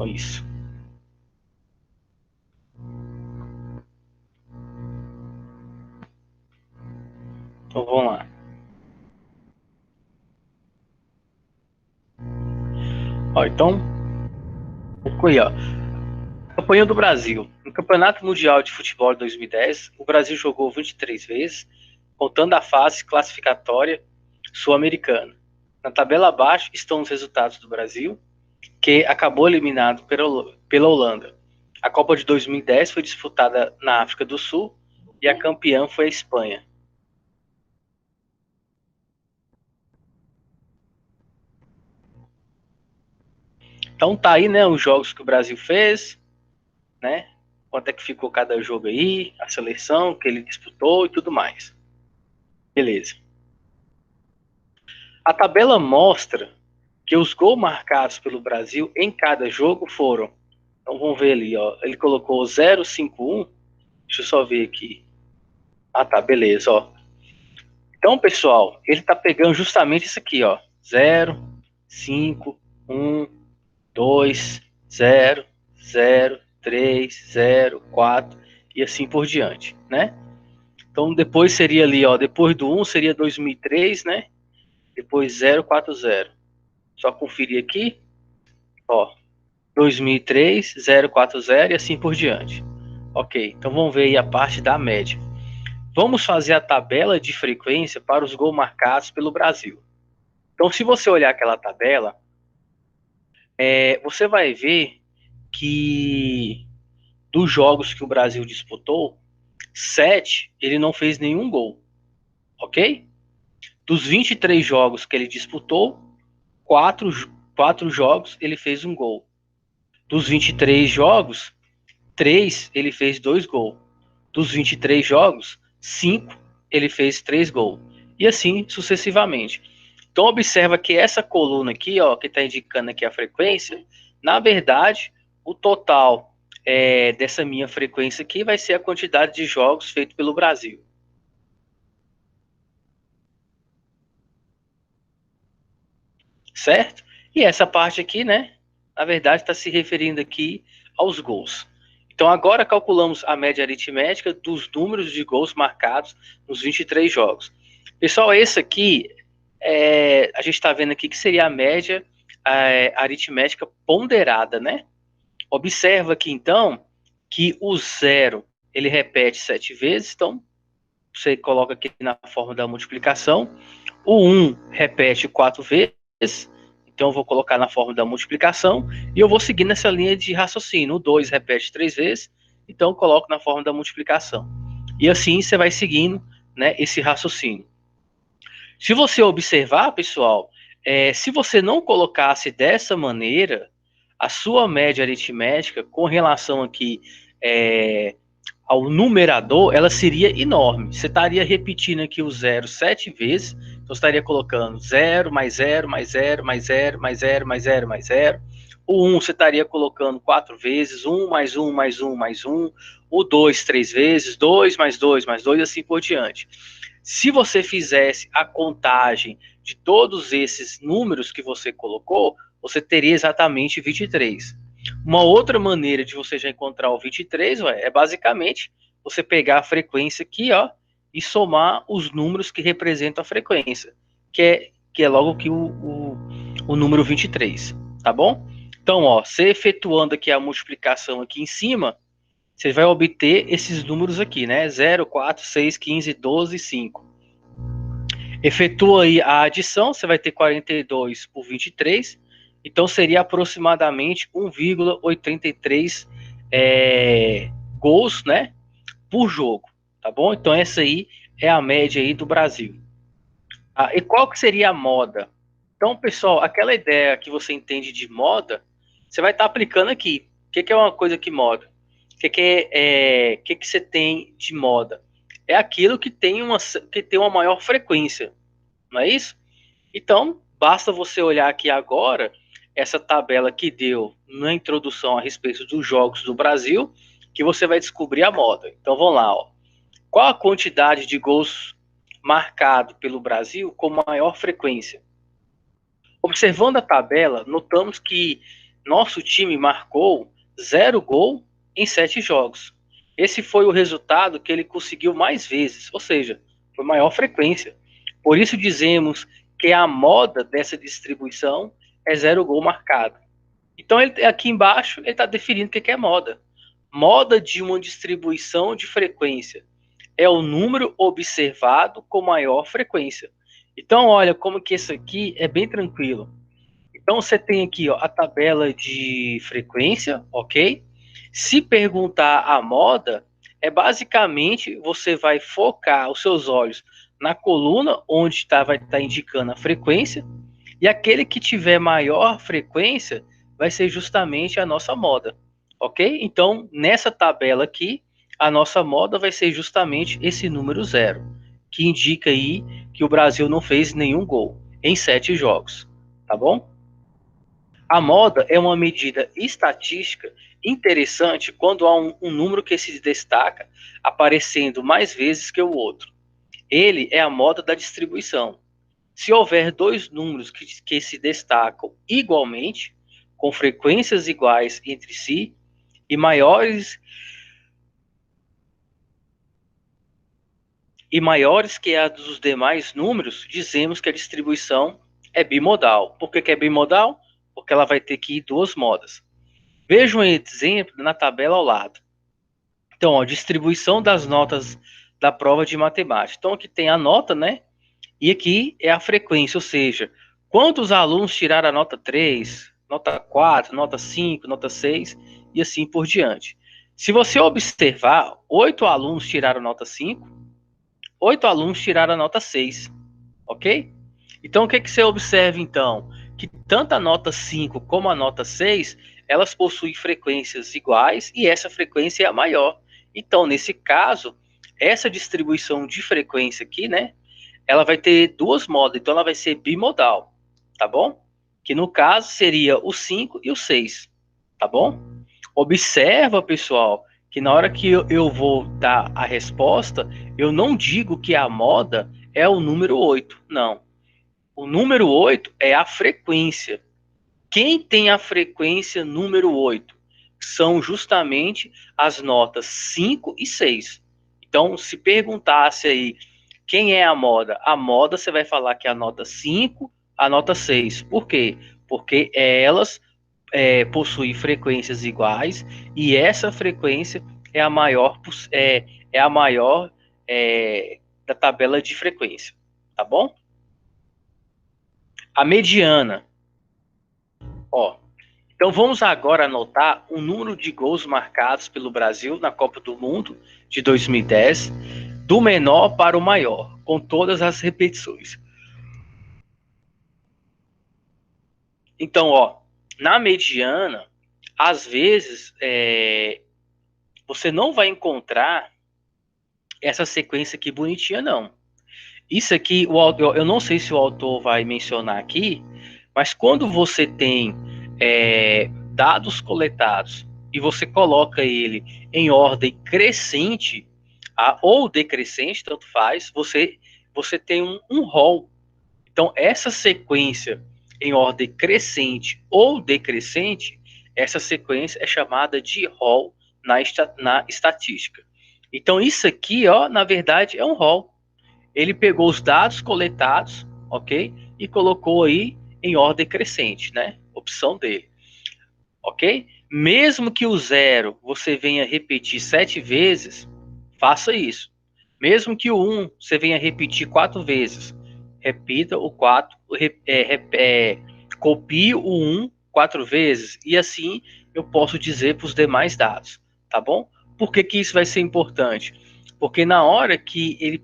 Isso. Então vamos lá. Ó, então, aí, ó. Campanha do Brasil. No Campeonato Mundial de Futebol de 2010, o Brasil jogou 23 vezes, contando a fase classificatória sul-americana. Na tabela abaixo estão os resultados do Brasil, que acabou eliminado pela Holanda. A Copa de 2010 foi disputada na África do Sul e a campeã foi a Espanha. Então tá aí, né, os jogos que o Brasil fez, né? Quanto é que ficou cada jogo aí, a seleção que ele disputou e tudo mais. Beleza. A tabela mostra que os gols marcados pelo Brasil em cada jogo foram. Então vamos ver ali, ó. Ele colocou 051. Deixa eu só ver aqui. Ah, tá, beleza, ó. Então, pessoal, ele tá pegando justamente isso aqui, ó. 0, 5, 1, 2, 0, 0, 3, 0, 4 e assim por diante, né? Então depois seria ali, ó, depois do 1 seria 2003, né? Depois 040. Só conferir aqui, ó, 2003, 040 e assim por diante. Ok, então vamos ver aí a parte da média. Vamos fazer a tabela de frequência para os gols marcados pelo Brasil. Então, se você olhar aquela tabela, você vai ver que dos jogos que o Brasil disputou, 7 ele não fez nenhum gol, ok? Dos 23 jogos que ele disputou, 4, 4 jogos ele fez um gol. Dos 23 jogos, 3 ele fez 2 gols. Dos 23 jogos, 5 ele fez 3 gols. E assim sucessivamente. Então observa que essa coluna aqui, ó, que está indicando aqui a frequência, na verdade, o total dessa minha frequência aqui vai ser a quantidade de jogos feito pelo Brasil. Certo? E essa parte aqui, né, na verdade está se referindo aqui aos gols. Então agora calculamos a média aritmética dos números de gols marcados nos 23 jogos. Pessoal, esse aqui, a gente está vendo aqui que seria a média aritmética ponderada, né? Observa aqui então que o zero ele repete 7 vezes, então você coloca aqui na forma da multiplicação. O 1 repete 4 vezes, então eu vou colocar na forma da multiplicação e eu vou seguir nessa linha de raciocínio. O 2 repete 3 vezes, então eu coloco na forma da multiplicação. E assim você vai seguindo, né, esse raciocínio. Se você observar, pessoal, se você não colocasse dessa maneira, a sua média aritmética com relação aqui ao numerador, ela seria enorme. Você estaria repetindo aqui o zero 7 vezes, então você estaria colocando 0, mais 0, mais 0, mais 0, mais 0, mais 0, mais 0. O 1 você estaria colocando 4 vezes, 1 mais 1 mais 1 mais 1. O 2 3 vezes, 2 mais 2 mais 2 e assim por diante. Se você fizesse a contagem de todos esses números que você colocou, você teria exatamente 23. Uma outra maneira de você já encontrar o 23 é basicamente você pegar a frequência aqui, ó, e somar os números que representam a frequência, que é logo que o número 23, tá bom? Então, ó, você efetuando aqui a multiplicação aqui em cima, você vai obter esses números aqui, né? 0, 4, 6, 15, 12 e 5. Efetua aí a adição, você vai ter 42 por 23, então seria aproximadamente 1,83 gols, né, por jogo, tá bom? Então essa aí é a média aí do Brasil. E qual que seria a moda? Então, pessoal, aquela ideia que você entende de moda, você vai estar aplicando aqui. O que é uma coisa que moda? Que você tem de moda? É aquilo que tem uma maior frequência, não é isso? Então, basta você olhar aqui agora essa tabela que deu na introdução a respeito dos jogos do Brasil, que você vai descobrir a moda. Então, vamos lá, ó. Qual a quantidade de gols marcado pelo Brasil com maior frequência? Observando a tabela, notamos que nosso time marcou 0 gol em 7 jogos. Esse foi o resultado que ele conseguiu mais vezes, ou seja, foi maior frequência. Por isso dizemos que a moda dessa distribuição é 0 gol marcado. Então, ele, aqui embaixo, ele está definindo o que é moda. Moda de uma distribuição de frequência é o número observado com maior frequência. Então, olha como que isso aqui é bem tranquilo. Então, você tem aqui ó, a tabela de frequência, ok? Se perguntar a moda, é basicamente você vai focar os seus olhos na coluna onde vai estar indicando a frequência, e aquele que tiver maior frequência vai ser justamente a nossa moda, ok? Então, nessa tabela aqui, a nossa moda vai ser justamente esse número 0, que indica aí que o Brasil não fez nenhum gol em 7 jogos, tá bom? A moda é uma medida estatística interessante quando há um número que se destaca aparecendo mais vezes que o outro. Ele é a moda da distribuição. Se houver dois números que se destacam igualmente, com frequências iguais entre si, e maiores que a dos demais números, dizemos que a distribuição é bimodal. Por que é bimodal? Porque ela vai ter que ir duas modas. Veja um exemplo na tabela ao lado. Então, ó, distribuição das notas da prova de matemática. Então, aqui tem a nota, né? E aqui é a frequência, ou seja, quantos alunos tiraram a nota 3, nota 4, nota 5, nota 6 e assim por diante. Se você observar, 8 alunos tiraram nota 5, 8 alunos tiraram a nota 6, ok? Então, o que, que você observa, então? Que tanto a nota 5 como a nota 6, elas possuem frequências iguais e essa frequência é a maior. Então, nesse caso, essa distribuição de frequência aqui, né, ela vai ter duas modas, então ela vai ser bimodal, tá bom? Que no caso seria o 5 e o 6, tá bom? Observa, pessoal, que na hora que eu vou dar a resposta, eu não digo que a moda é o número 8, não. O número 8 é a frequência. Quem tem a frequência número 8? São justamente as notas 5 e 6. Então, se perguntasse aí quem é a moda você vai falar que é a nota 5, a nota 6. Por quê? Porque elas possuem frequências iguais e essa frequência é a maior, é a maior da tabela de frequência. Tá bom? A mediana. Ó, então vamos agora anotar o número de gols marcados pelo Brasil na Copa do Mundo de 2010, do menor para o maior, com todas as repetições. Então, ó, na mediana, às vezes você não vai encontrar essa sequência aqui bonitinha, não. Isso aqui, o autor, eu não sei se o autor vai mencionar aqui, mas quando você tem dados coletados e você coloca ele em ordem crescente ou decrescente, tanto faz, você tem um rol. Então, essa sequência em ordem crescente ou decrescente, essa sequência é chamada de rol na estatística. Então, isso aqui, ó, na verdade, é um rol. Ele pegou os dados coletados, ok? E colocou aí em ordem crescente, né? Opção dele, ok? Mesmo que o zero você venha repetir 7 vezes, faça isso. Mesmo que o 1 você venha repetir 4 vezes, repita o 4, copie o 1 4 vezes, e assim eu posso dizer para os demais dados, tá bom? Por que, que isso vai ser importante? Porque na hora que ele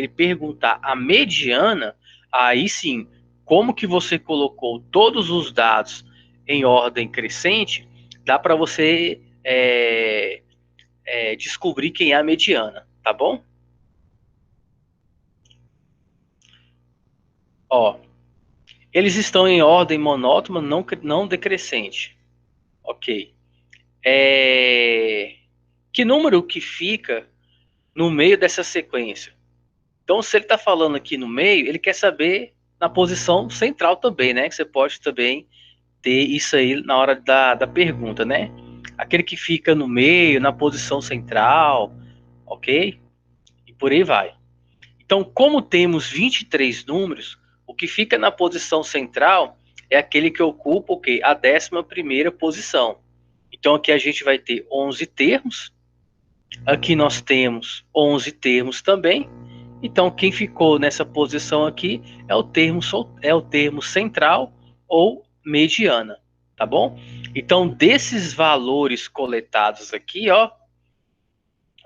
perguntar a mediana, aí sim, como que você colocou todos os dados em ordem crescente, dá para você descobrir quem é a mediana, tá bom? Ó, eles estão em ordem monótona, não decrescente. Ok. Que número que fica no meio dessa sequência? Então, se ele está falando aqui no meio, ele quer saber na posição central também, né? Que você pode também ter isso aí na hora da pergunta, né? Aquele que fica no meio, na posição central, ok? E por aí vai. Então, como temos 23 números, o que fica na posição central é aquele que ocupa o quê? A 11ª posição. Então, aqui a gente vai ter 11 termos. Aqui nós temos 11 termos também. Então, quem ficou nessa posição aqui é o termo central ou mediana, tá bom? Então, desses valores coletados aqui, ó,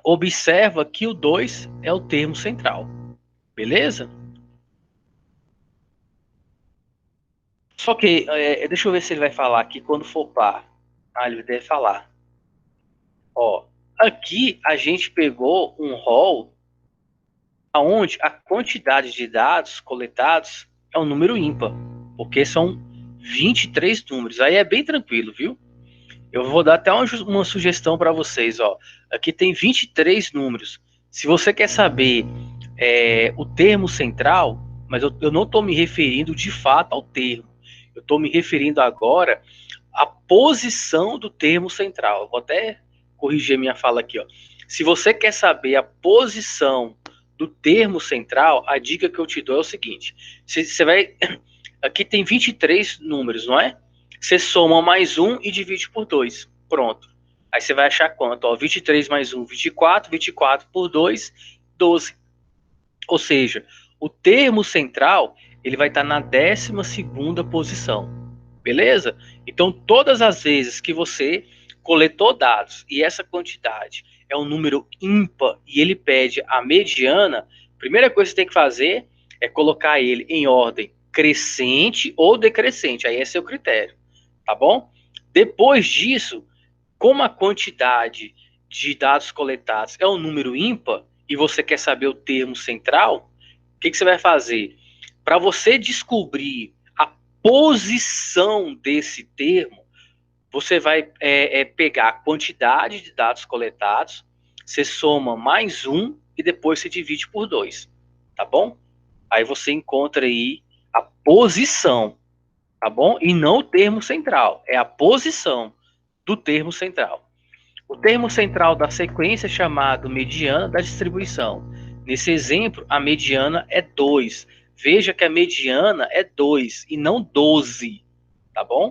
observa que o 2 é o termo central, beleza? Só que, deixa eu ver se ele vai falar aqui quando for par. Ah, ele deve falar. Ó, aqui a gente pegou um rol onde a quantidade de dados coletados é um número ímpar, porque são 23 números. Aí é bem tranquilo, viu? Eu vou dar até uma sugestão para vocês, ó. Aqui tem 23 números. Se você quer saber o termo central, mas eu não estou me referindo de fato ao termo. Eu estou me referindo agora à posição do termo central. Eu vou até corrigir minha fala aqui, ó. Se você quer saber a posição do termo central, a dica que eu te dou é o seguinte: você vai. Aqui tem 23 números, não é? Você soma mais um e divide por 2. Pronto. Aí você vai achar quanto? Ó, 23 mais 1, 24. 24 por 2, 12. Ou seja, o termo central ele vai estar na 12ª posição. Beleza? Então, todas as vezes que você coletou dados e essa quantidade é um número ímpar e ele pede a mediana, a primeira coisa que você tem que fazer é colocar ele em ordem crescente ou decrescente. Aí é seu critério, tá bom? Depois disso, como a quantidade de dados coletados é um número ímpar e você quer saber o termo central, o que você vai fazer? Para você descobrir a posição desse termo, você vai pegar a quantidade de dados coletados, você soma mais um e depois você divide por 2, tá bom? Aí você encontra aí a posição, tá bom? E não o termo central, é a posição do termo central. O termo central da sequência é chamado mediana da distribuição. Nesse exemplo, a mediana é 2. Veja que a mediana é 2 e não 12, tá bom?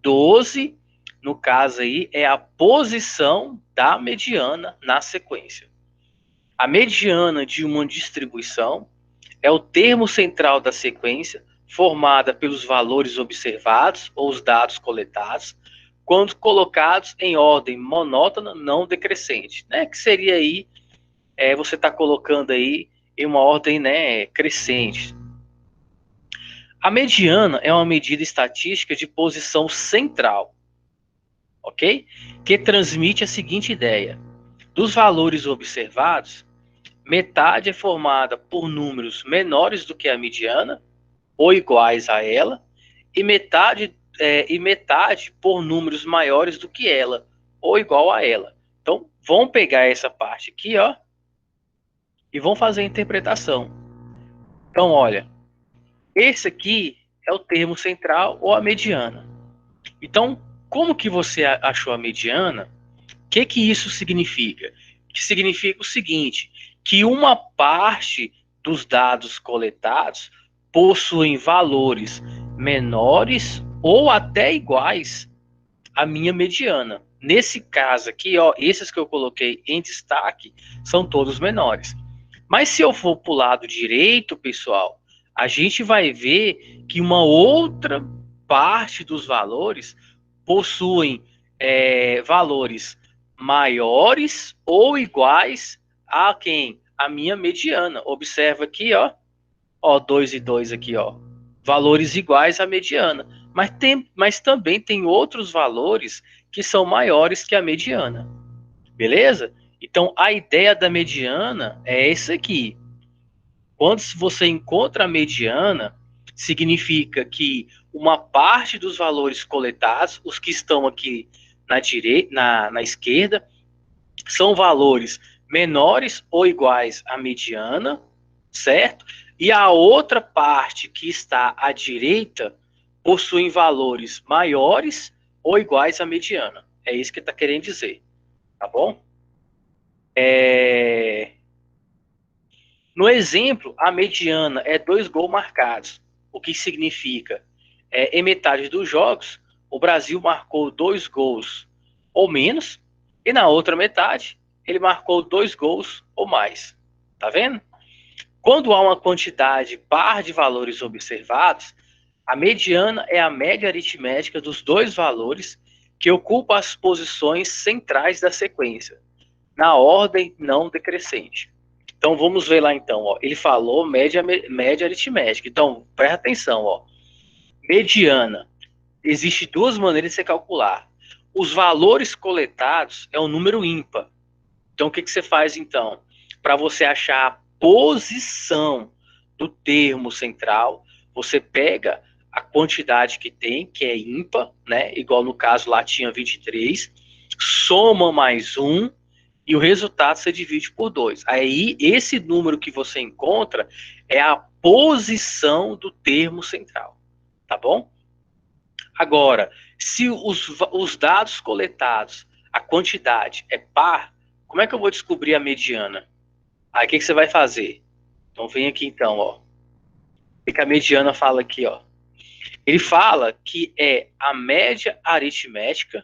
12, no caso aí, é a posição da mediana na sequência. A mediana de uma distribuição é o termo central da sequência, formada pelos valores observados ou os dados coletados, quando colocados em ordem monótona não decrescente, né? Que seria aí, você está colocando aí em uma ordem, né, crescente. A mediana é uma medida estatística de posição central, ok? Que transmite a seguinte ideia: dos valores observados, metade é formada por números menores do que a mediana, ou iguais a ela, e metade por números maiores do que ela, ou igual a ela. Então, vamos pegar essa parte aqui, ó, e vamos fazer a interpretação. Então, olha, esse aqui é o termo central ou a mediana. Então, como que você achou a mediana? O que isso significa? Que significa o seguinte, que uma parte dos dados coletados possuem valores menores ou até iguais à minha mediana. Nesse caso aqui, ó, esses que eu coloquei em destaque são todos menores. Mas se eu for para o lado direito, pessoal, a gente vai ver que uma outra parte dos valores possuem valores maiores ou iguais a quem? A minha mediana. Observa aqui, ó, 2 e 2 aqui, ó, valores iguais à mediana. Mas também tem outros valores que são maiores que a mediana. Beleza? Então, a ideia da mediana é essa aqui. Quando você encontra a mediana, significa que uma parte dos valores coletados, os que estão aqui na direita, na esquerda, são valores menores ou iguais à mediana, certo? E a outra parte que está à direita possuem valores maiores ou iguais à mediana. É isso que está querendo dizer, tá bom? No exemplo, a mediana é 2 gols marcados, o que significa, em metade dos jogos, o Brasil marcou 2 gols ou menos, e na outra metade, ele marcou 2 gols ou mais. Tá vendo? Quando há uma quantidade par de valores observados, a mediana é a média aritmética dos dois valores que ocupam as posições centrais da sequência, na ordem não decrescente. Então vamos ver lá então, ó. Ele falou média aritmética. Então, presta atenção, ó. Mediana. Existem duas maneiras de você calcular. Os valores coletados é um número ímpar. Então o que você faz então? Para você achar a posição do termo central, você pega a quantidade que tem, que é ímpar, né? Igual no caso lá tinha 23, soma mais 1 e o resultado você divide por 2. Aí esse número que você encontra é a posição do termo central, tá bom? Agora, se os dados coletados, a quantidade é par, como é que eu vou descobrir a mediana? Aí o que você vai fazer? Então vem aqui então, ó. O que a mediana fala aqui, ó? Ele fala que é a média aritmética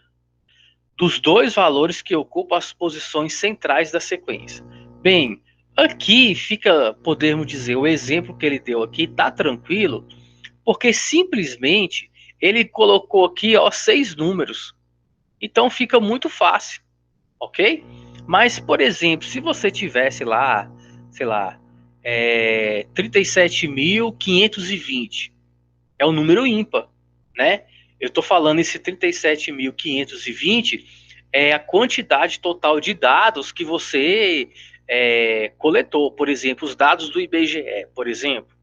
dos dois valores que ocupam as posições centrais da sequência. Bem, aqui fica, podemos dizer, o exemplo que ele deu aqui tá tranquilo, porque simplesmente ele colocou aqui, ó, 6 números. Então fica muito fácil, ok? Mas, por exemplo, se você tivesse lá, sei lá, 37.520, é um número ímpar, né? Eu estou falando esse 37.520 é a quantidade total de dados que você coletou. Por exemplo, os dados do IBGE, por exemplo,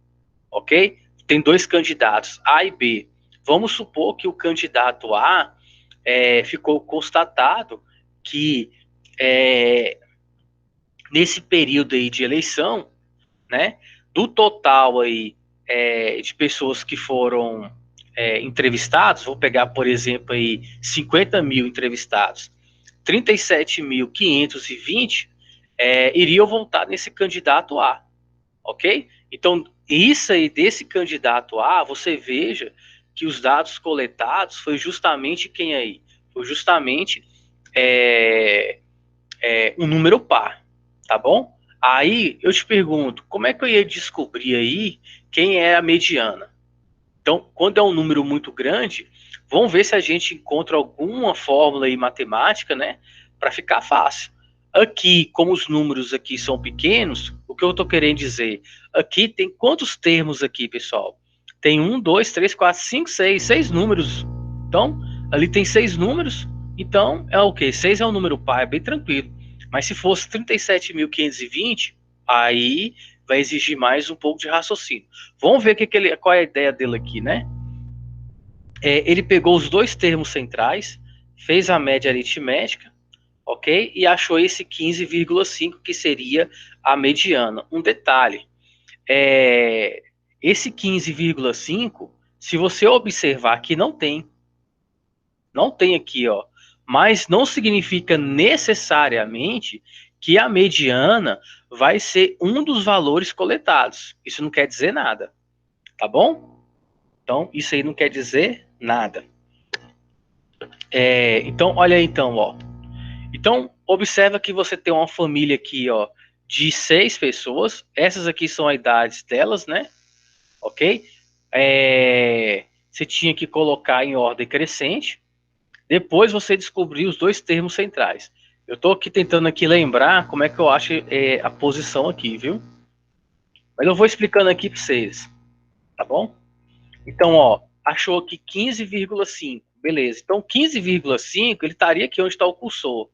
ok? Tem dois candidatos, A e B. Vamos supor que o candidato A ficou constatado que nesse período aí de eleição, né, do total aí de pessoas que foram entrevistados, vou pegar, por exemplo, aí 50 mil entrevistados, 37.520 iriam votar nesse candidato A, ok? Então, isso aí desse candidato A, você veja que os dados coletados foi justamente quem aí? Foi justamente um número par, tá bom? Aí eu te pergunto, como é que eu ia descobrir aí quem é a mediana? Então, quando é um número muito grande, vamos ver se a gente encontra alguma fórmula aí matemática, né, para ficar fácil. Aqui, como os números aqui são pequenos, o que eu estou querendo dizer? Aqui tem quantos termos aqui, pessoal? Tem um, dois, três, quatro, cinco, seis números. Então, ali tem 6 números. Então, é o quê? 6 é um número par, é bem tranquilo. Mas se fosse 37.520, aí vai exigir mais um pouco de raciocínio. Vamos ver qual é a ideia dele aqui, né? Ele pegou os dois termos centrais, fez a média aritmética, ok? E achou esse 15,5 que seria a mediana. Um detalhe, esse 15,5, se você observar aqui, não tem aqui, ó. Mas não significa necessariamente que a mediana vai ser um dos valores coletados. Isso não quer dizer nada, tá bom? Então, isso aí não quer dizer nada. Então, olha aí, então, ó. Então, observa que você tem uma família aqui, ó, de 6 pessoas. Essas aqui são as idades delas, né? Ok? Você tinha que colocar em ordem crescente. Depois você descobrir os dois termos centrais. Eu estou aqui tentando aqui lembrar como é que eu acho a posição aqui, viu? Mas eu vou explicando aqui para vocês, tá bom? Então, ó, achou aqui 15,5, beleza. Então, 15,5 ele estaria aqui onde está o cursor.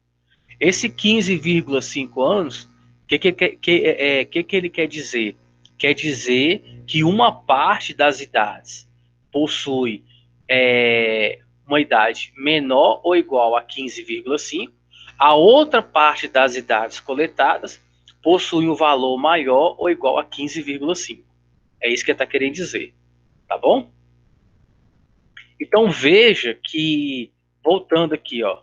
Esse 15,5 anos, o que ele quer dizer? Quer dizer que uma parte das idades possui uma idade menor ou igual a 15,5, a outra parte das idades coletadas possui um valor maior ou igual a 15,5. É isso que ele está querendo dizer, tá bom? Então veja que, voltando aqui, ó,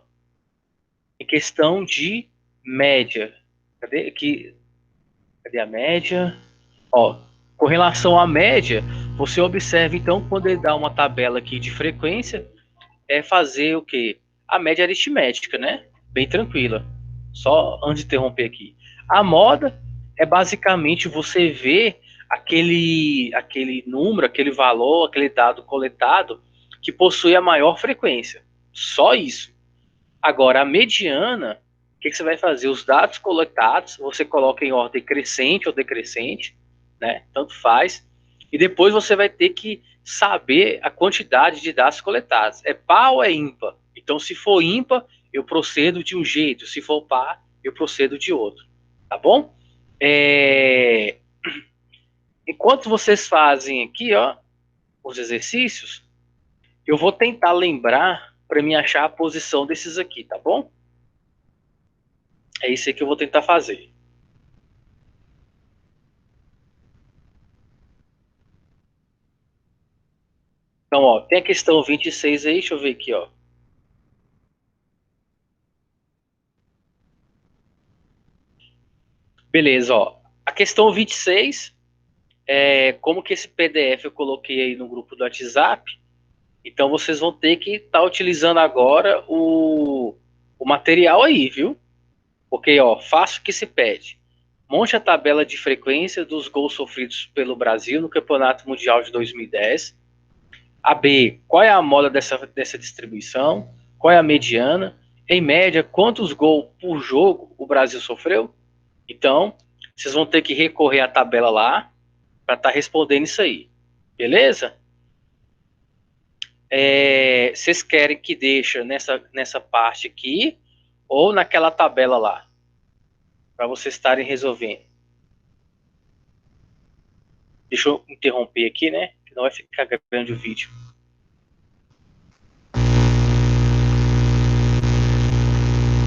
em questão de média, cadê a média? Ó, com relação à média, você observa então quando ele dá uma tabela aqui de frequência, é fazer o quê? A média aritmética, né? Bem tranquila. Só antes de interromper aqui. A moda é basicamente você ver aquele número, aquele valor, aquele dado coletado que possui a maior frequência. Só isso. Agora, a mediana, o que você vai fazer? Os dados coletados, você coloca em ordem crescente ou decrescente, né? Tanto faz. E depois você vai ter que saber a quantidade de dados coletados. É par ou é ímpar? Então, se for ímpar, eu procedo de um jeito. Se for par, eu procedo de outro. Tá bom? É... Enquanto vocês fazem aqui, ó, os exercícios, eu vou tentar lembrar para me achar a posição desses aqui, tá bom? É isso aí que eu vou tentar fazer. Então, ó, tem a questão 26 aí, deixa eu ver aqui, ó. Beleza, ó. A questão 26 é como que esse PDF eu coloquei aí no grupo do WhatsApp. Então, vocês vão ter que estar utilizando agora o material aí, viu? Porque, ó, faça o que se pede. Monte a tabela de frequência dos gols sofridos pelo Brasil no Campeonato Mundial de 2010. A B, qual é a moda dessa distribuição? Qual é a mediana? Em média, quantos gols por jogo o Brasil sofreu? Então, vocês vão ter que recorrer à tabela lá para estar respondendo isso aí. Beleza? Vocês querem que deixe nessa parte aqui ou naquela tabela lá? Para vocês estarem resolvendo. Deixa eu interromper aqui, né? Que não vai ficar grande o vídeo.